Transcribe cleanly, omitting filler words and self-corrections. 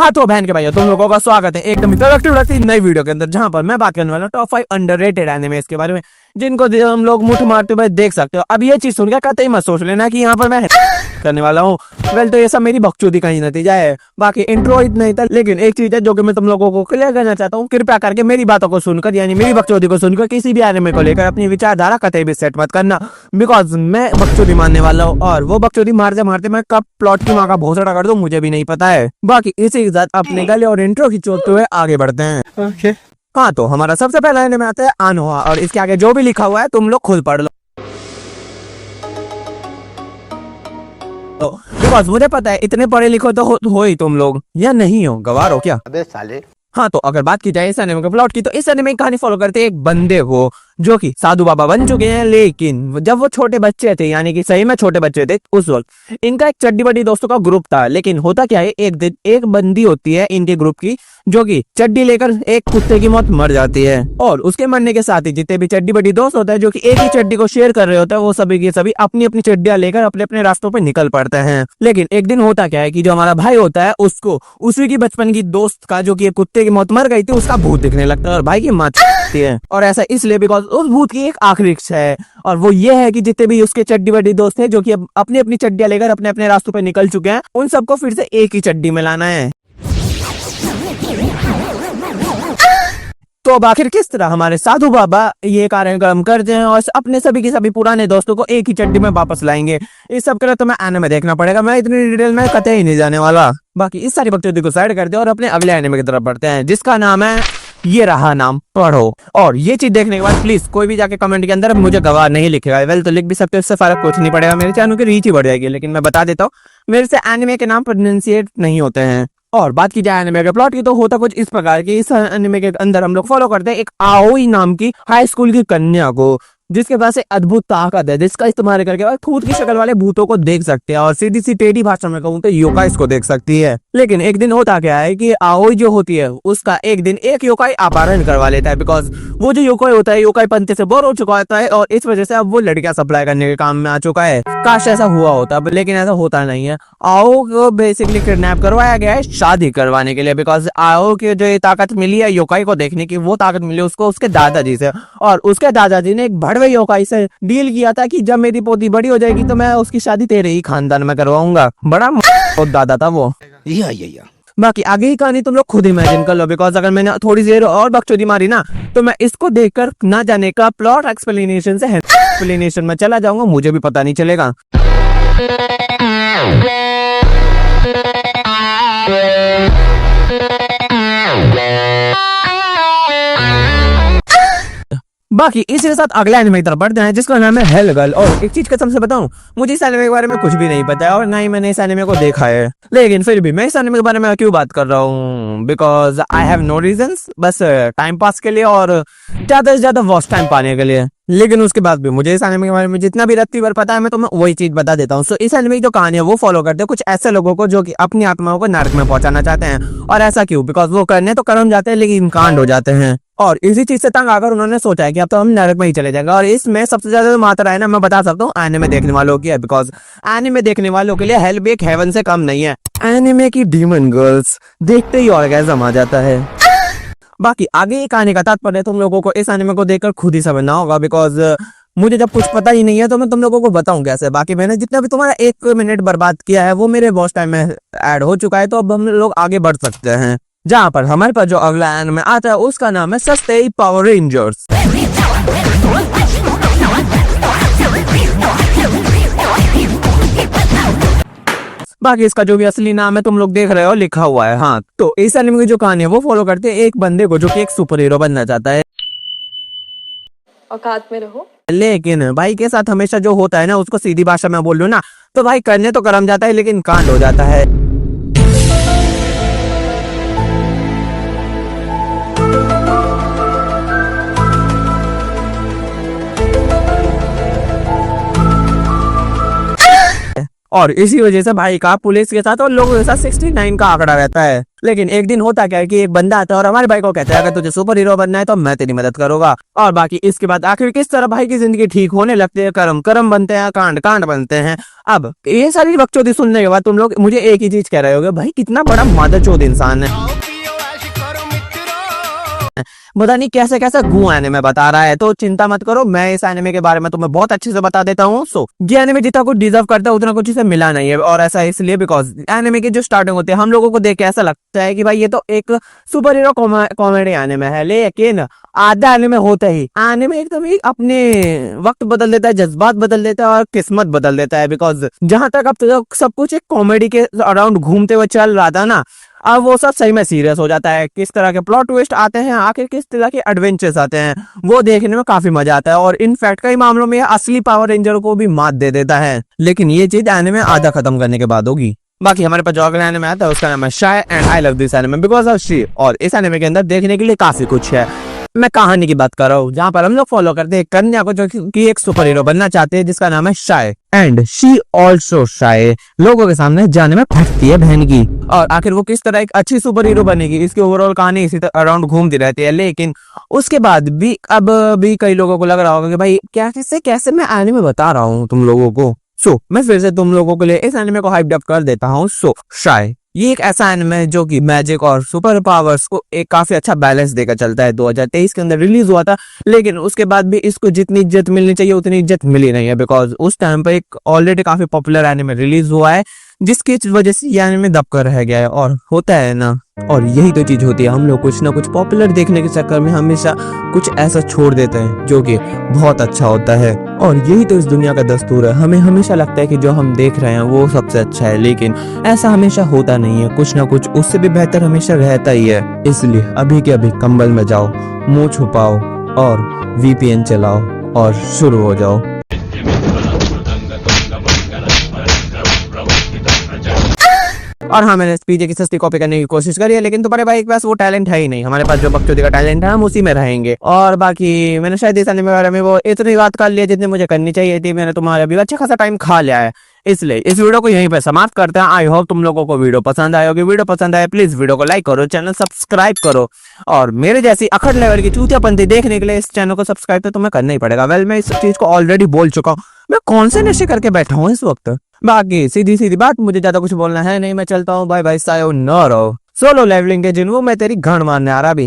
हाँ तो बहन के भाइयों तुम लोगों का स्वागत है एकदम इंटरेक्टिव नई वीडियो के अंदर, जहां पर मैं बात करने वाला हूँ टॉप 5 अंडररेटेड एनिमेस के बारे में, जिनको हम लोग मुठ मारते हुए देख सकते हो। अब ये चीज सुनकर कतई मत सोच लेना कि यहाँ पर मैं करने वाला हूँ। वेल तो ये सब मेरी बकचोदी का ही नतीजा है। बाकी इंट्रो इतना ही था, लेकिन एक चीज है जो कि मैं तुम लोगों को क्लियर करना चाहता हूँ। कृपया करके मेरी बातों को सुनकर यानी मेरी बकचोदी को सुनकर किसी भी एनिमे को लेकर अपनी विचारधारा कतई भी सेट मत करना, बिकॉज मैं बकचोदी मारने वाला हूँ और वो बकचोदी मारते मारते मैं कब प्लॉट की माँ का भोसड़ा कर दूं मुझे भी नहीं पता है। बाकी इसी के साथ अपने गले और इंट्रो की चोटते हुए आगे बढ़ते हैं। हाँ तो हमारा सबसे पहला एनिमे आता है अनोहा, और इसके आगे जो भी लिखा हुआ है तुम लोग खुद पढ़ लो, बिकॉज मुझे पता है इतने पढ़े लिखो तो हो ही तुम लोग, या नहीं हो, गवार हो क्या? अबे साले। हाँ तो अगर बात की जाए इस एनिमे के प्लॉट की, तो इस एनिमे की कहानी फॉलो करते हैं एक बंदे को जो कि साधु बाबा बन चुके हैं, लेकिन जब वो छोटे बच्चे थे यानी कि सही में छोटे बच्चे थे उस वक्त इनका एक चड्डी बड्डी दोस्तों का ग्रुप था। लेकिन होता क्या है, एक दिन एक बंदी होती है इनके ग्रुप की जो कि चड्डी लेकर एक कुत्ते की मौत मर जाती है, और उसके मरने के साथ ही जितने भी चड्डी बड्डी दोस्त होते हैं जो कि एक ही चड्डी को शेयर कर रहे होते हैं, वो सभी के सभी अपनी अपनी चड्डियां लेकर अपने अपने रास्तों पर निकल पड़ते हैं। लेकिन एक दिन होता क्या है कि जो हमारा भाई होता है उसको उसी की बचपन की दोस्त का जो कि कुत्ते की मौत मर गई थी उसका भूत दिखने लगता है और भाई की मौत है। और ऐसा इसलिए बिकॉज उस भूत की एक आखिरी इच्छा है, और वो ये है कि जितने भी उसके चड्डी बड्डी दोस्त हैं जो कि अपनी अपनी चड्डियां लेकर अपने अपने रास्तों पर निकल चुके हैं, उन सबको फिर से एक ही चड्डी में लाना है। तो अब आखिर किस तरह हमारे साधु बाबा ये कार्यक्रम करते हैं और अपने सभी के सभी पुराने दोस्तों को एक ही चड्डी में वापस लाएंगे, इस सब के लिए तो मैं एनिमे देखना पड़ेगा। मैं इतनी डिटेल में कतई ही नहीं जाने वाला। बाकी इस सारी बकचोदी को साइड करते हैं और अपने अगले एनिमे की तरफ बढ़ते हैं, जिसका नाम है ये रहा नाम पढ़ो। और ये चीज देखने के बाद प्लीज कोई भी जाके कमेंट के अंदर मुझे गवाह नहीं लिखेगा। वेल तो लिख भी सकते हो, इससे फर्क कुछ नहीं पड़ेगा, मेरे चैनल की रीच ही बढ़ जाएगी। लेकिन मैं बता देता हूँ मेरे से एनिमे के नाम प्रोनाउंसिएट नहीं होते हैं। और बात की जाए एनिमे के प्लॉट की, तो होता कुछ इस प्रकार की, इस एनिमे के अंदर हम लोग फॉलो करते हैं एक आओई नाम की हाई स्कूल की कन्या को, जिसके पास एक अद्भुत ताकत है जिसका इस्तेमाल करके खुद की शक्ल वाले भूतों को देख सकते हैं, और सीधी सी टेढ़ी भाषा में कहूँ तो योकाई इसको देख सकती है। लेकिन एक दिन होता क्या है कि आओई जो होती है उसका एक दिन एक योकाई अपहरण करवा लेता है, बिकॉज वो जो योकाई होता है योकाई पंते से बोर हो चुका होता है और इस वजह से अब वो लड़कियां सप्लाई करने के काम में आ चुका है। काश ऐसा हुआ होता, लेकिन ऐसा होता नहीं है। आओ को बेसिकली किडनैप करवाया गया है शादी करवाने के लिए, बिकॉज आओ की जो ये ताकत मिली है योकाई को देखने की, वो ताकत मिली उसको उसके दादाजी से, और उसके दादाजी ने एक भड़वे योकाई से डील किया था कि जब मेरी पोती बड़ी हो जाएगी तो मैं उसकी शादी तेरे ही खानदान में करवाऊंगा। बड़ा दादा था वो। बाकी आगे ही कहानी तुम लोग खुद इमेजिन कर लो, बिकॉज अगर मैंने थोड़ी देर और बकचोदी मारी ना तो मैं इसको देखकर ना जाने का प्लॉट एक्सप्लेनेशन से एक्सप्लेनेशन में चला जाऊंगा, मुझे भी पता नहीं चलेगा। बाकी इसी साथ अगला एनिमे की तरफ बढ़ते हैं, जिसका नाम है हेल गर्ल। और एक चीज कसम से बताऊं, मुझे इस एनिमे के बारे में कुछ भी नहीं पता है और ना ही मैंने इस एनिमे को देखा है, लेकिन फिर भी मैं इस एनिमे के बारे में क्यों बात कर रहा हूँ, because I have no reasons, बस टाइम पास के लिए और ज्यादा से ज्यादा वॉच टाइम पाने के लिए। लेकिन उसके बाद भी मुझे इस एनिमे के बारे में जितना भी रत्ती भर पता है मैं तुम्हें वही चीज बता देता हूँ। सो इस एनिमे की जो कहानी है वो फॉलो करते हैं कुछ ऐसे लोगों को जो कि अपनी आत्माओं को नरक में पहुंचाना चाहते हैं। और ऐसा क्यों? बिकॉज वो करने तो कर्म जाते हैं लेकिन कांड हो जाते हैं, और इसी चीज से तंग आकर उन्होंने सोचा है कि अब तो हम नरक में ही चले जाएंगे। और इसमें सबसे ज्यादा जो मात्रा है ना, मैं बता सकता हूँ एनिमे देखने वालों की है, बिकॉज एनिमे देखने वालों के लिए हेल भी एक हेवन से कम नहीं है। एनिमे की डीमन गर्ल्स देखते ही ऑर्गेज़म आ जाता है। बाकी आगे ये कहानी का तात्पर्य तुम लोगों को इस एनिमे को देखकर खुद ही समझना होगा, बिकॉज मुझे जब कुछ पता ही नहीं है तो मैं तुम लोगों को बताऊं कैसे। बाकी मैंने जितना भी तुम्हारा 1 मिनट बर्बाद किया है वो मेरे वॉच टाइम में ऐड हो चुका है, तो अब हम लोग आगे बढ़ सकते हैं, जहां पर हमारे पास जो अगला एनिमे आता है उसका नाम है सस्ते पावर रेंजर्स। बाकी इसका जो भी असली नाम है तुम लोग देख रहे हो लिखा हुआ है। हाँ तो इस एनिमे की जो कहानी है वो फॉलो करते हैं एक बंदे को जो कि एक सुपर हीरो बनना चाहता है, औकात में रहो। लेकिन भाई के साथ हमेशा जो होता है ना, उसको सीधी भाषा में बोल लूं ना तो भाई करने तो कर्म जाता है लेकिन कांड हो जाता है। और इसी वजह से भाई का पुलिस के साथ और लोगों के साथ 69 का आंकड़ा रहता है। लेकिन एक दिन होता क्या है कि एक बंदा आता है और हमारे भाई को कहता है अगर तुझे सुपर हीरो बनना है तो मैं तेरी मदद करूंगा। और बाकी इसके बाद आखिर किस तरह भाई की जिंदगी ठीक होने लगती है, कर्म कर्म बनते हैं, कांड कांड बनते हैं। अब ये सारी बकचोदी सुनने के बाद तुम लोग मुझे एक ही चीज कह रहे होगे, भाई कितना बड़ा मादरचोद इंसान है, पता नहीं कैसे कैसे गू एनिमे बता रहा है। तो चिंता मत करो, मैं इस एनिमे के बारे में तुम्हें बहुत अच्छे से बता देता हूँ। सो ये एनिमे जितना कुछ डिजर्व करता है उतना कुछ इसे मिला नहीं है, और ऐसा इसलिए बिकॉज एनिमे की जो स्टार्टिंग होती है हम लोगों को देख के ऐसा लगता है कि भाई ये तो एक सुपर हीरो कॉमेडी एनिमे है, लेकिन आधा एनिमे होता ही एनिमे एकदम ही अपने वक्त बदल देता है, जज्बात बदल देता है और किस्मत बदल देता है। बिकॉज जहां तक अब तक सब कुछ एक कॉमेडी के अराउंड घूमते हुए चल रहा था ना, अब वो सब सही में सीरियस हो जाता है। किस तरह के प्लॉट ट्विस्ट आते हैं, आखिर किस तरह के एडवेंचर्स आते हैं, वो देखने में काफी मजा आता है। और इनफैक्ट कई मामलों में असली पावर रेंजर को भी मात दे देता है, लेकिन ये चीज एनिमे आधा खत्म करने के बाद होगी। बाकी हमारे पास जो अगला एनिमे आता है उसका नाम है shy and I love this anime because of she. और इस एनिमे के अंदर देखने के लिए काफी कुछ है। मैं कहानी की बात कर रहा हूँ जहाँ पर हम लोग फॉलो करते हैं कन्या को जो कि एक सुपर हीरो बनना चाहते हैं जिसका नाम है शाय, एंड शी ऑल्सो शाय लोगों के सामने जाने में फटती है बहन की। और आखिर वो किस तरह एक अच्छी सुपर हीरो बनेगी, इसकी ओवरऑल कहानी इसी तरह अराउंड घूमती रहती है। लेकिन उसके बाद भी अब भी कई लोगों को लग रहा होगा कि भाई कैसे कैसे मैं एनिमे बता रहा हूँ तुम लोगों को। सो मैं फिर से तुम लोगों के लिए इस एनिमे को हाइप अप कर देता हूँ। सो शाय ये एक ऐसा एनिमे है जो कि मैजिक और सुपर पावर्स को एक काफी अच्छा बैलेंस देकर चलता है। 2023 के अंदर रिलीज हुआ था, लेकिन उसके बाद भी इसको जितनी इज्जत मिलनी चाहिए उतनी इज्जत मिली नहीं है। बिकॉज उस टाइम पे एक ऑलरेडी काफी पॉपुलर एनिमे रिलीज हुआ है जिसकी वजह से ये एनिमे दबकर रह गया है। और होता है ना, और यही तो चीज होती है, हम लोग कुछ ना कुछ पॉपुलर देखने के चक्कर में हमेशा कुछ ऐसा छोड़ देते हैं जो कि बहुत अच्छा होता है। और यही तो इस दुनिया का दस्तूर है, हमें हमेशा लगता है कि जो हम देख रहे हैं वो सबसे अच्छा है, लेकिन ऐसा हमेशा होता नहीं है। कुछ ना कुछ उससे भी बेहतर हमेशा रहता ही है। इसलिए अभी के अभी कंबल में जाओ, मुंह छुपाओ और VPN चलाओ और शुरू हो जाओ। और हाँ, मैंने पीजे की सस्ती कॉपी करने की कोशिश करी है, लेकिन तुम्हारे भाई के पास वो टैलेंट है ही नहीं। हमारे पास जो बकचोदी का टैलेंट है हम उसी में रहेंगे। और बाकी मैंने शायद इस एनिमे बारे में वो इतनी बात कर ली जितनी मुझे करनी चाहिए थी। मैंने तुम्हारा भी अच्छा खासा टाइम खा लिया है, इसलिए इस वीडियो को यहीं पे समाप्त करते हैं। आई होप तुम लोगों को वीडियो पसंद आए होगी। वीडियो पसंद आए प्लीज वीडियो को लाइक करो, चैनल सब्सक्राइब करो, और मेरे जैसी अखड़ लेवल की चूतियापंती देखने के लिए इस चैनल को सब्सक्राइब तो तुम्हें करना ही पड़ेगा। वेल, मैं इस चीज को ऑलरेडी बोल चुका हूँ, मैं कौन से नशे करके बैठा हूँ इस वक्त। बाकी सीधी सीधी बात, मुझे ज्यादा कुछ बोलना है नहीं, मैं चलता हूँ, बाय बाय, सायोनारा। सोलो लेवलिंग के जिन्हों मैं तेरी घण मारने आ रहा भी।